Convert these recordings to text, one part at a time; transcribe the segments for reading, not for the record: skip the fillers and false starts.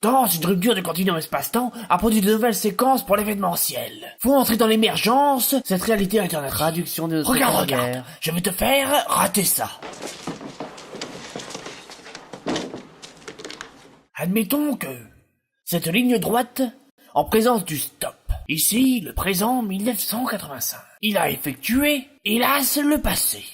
Dans une rupture de continuum espace-temps a produit de nouvelles séquences pour l'événementiel. Faut entrer dans l'émergence, cette réalité alternative. Traduction de notre Regarde, je vais te faire rater ça. Admettons que cette ligne droite, en présence du stop. Ici, le présent 1985. Il a effectué, hélas, le passé.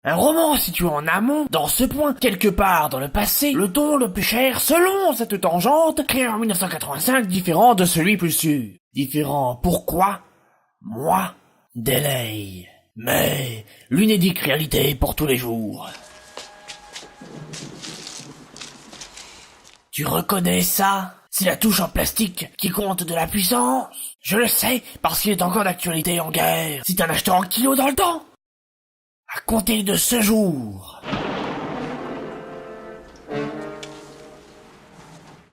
Un roman situé en amont, dans ce point, quelque part dans le passé, le ton le plus cher, selon cette tangente, créé en 1985, différent de celui plus sûr. Différent, pourquoi? Moi, délai. Mais, l'unédique réalité pour tous les jours. Tu reconnais ça? C'est la touche en plastique qui compte de la puissance. Je le sais, parce qu'il est encore d'actualité en guerre. C'est un acheteur en kilos dans le temps. À compter de ce jour.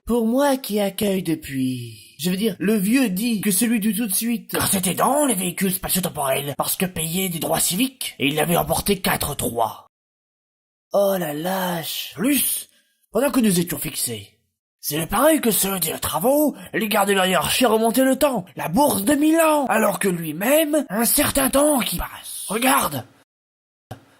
Pour moi qui accueille depuis... Je veux dire, le vieux dit que celui du tout de suite... Car c'était dans les véhicules spatio-temporels, parce que payait des droits civiques, et il avait emporté 4-3. Oh la lâche. Plus, pendant que nous étions fixés. C'est le pareil que ceux des travaux, les gardes de l'hierarchie remontaient le temps, la bourse de Milan, alors que lui-même, un certain temps qui passe. Regarde!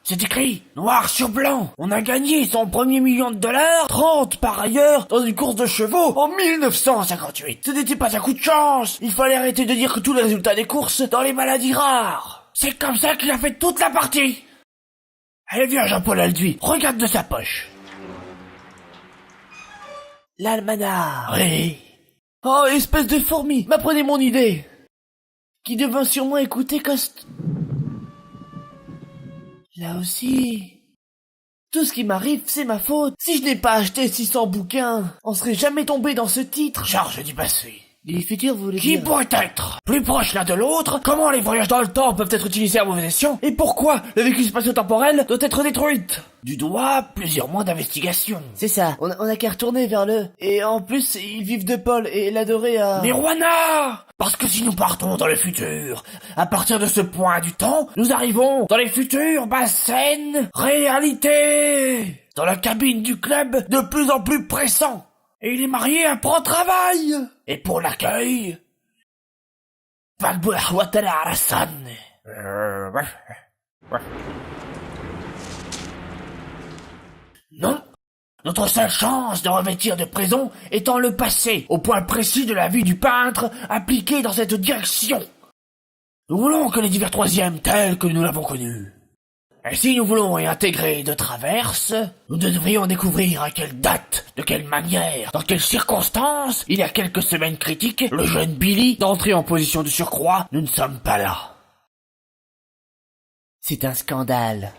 C'est écrit, noir sur blanc. On a gagné son premier $1 000 000, 30 par ailleurs, dans une course de chevaux en 1958. Ce n'était pas un coup de chance. Il fallait arrêter de dire que tous les résultats des courses dans les maladies rares. C'est comme ça qu'il a fait toute la partie. Allez, viens, Jean-Paul Alduy, regarde de sa poche. L'almanach. Oui. Oh, espèce de fourmi, m'apprenez mon idée. Qui devint sûrement écouter Cost... Là aussi... Tout ce qui m'arrive, c'est ma faute. Si je n'ai pas acheté 600 bouquins, on serait jamais tombé dans ce titre. Charge du passé. Du futur, vous voulez Qui dire? pourrait être plus proche l'un de l'autre? Comment les voyages dans le temps peuvent être utilisés à mauvais escient? Et pourquoi le véhicule spatio-temporel doit être détruite? Du doigt, plusieurs mois d'investigation. C'est ça, on a qu'à retourner vers le... Et en plus, ils vivent de Paul et l'adoré à... Mais Rwana! Parce que si nous partons dans le futur, à partir de ce point du temps, nous arrivons dans les futures bassaines réalités! Dans la cabine du club de plus en plus pressant. Et il est marié à Prend Travail. Et pour l'accueil... Non. Notre seule chance de revêtir de présent étant le passé, au point précis de la vie du peintre, appliqué dans cette direction. Nous voulons que les divers troisièmes tels que nous l'avons connu. Et si nous voulons y intégrer de traverse, nous devrions découvrir à quelle date, de quelle manière, dans quelles circonstances, il y a quelques semaines critiques, le jeune Billy, d'entrer en position de surcroît, nous ne sommes pas là. C'est un scandale.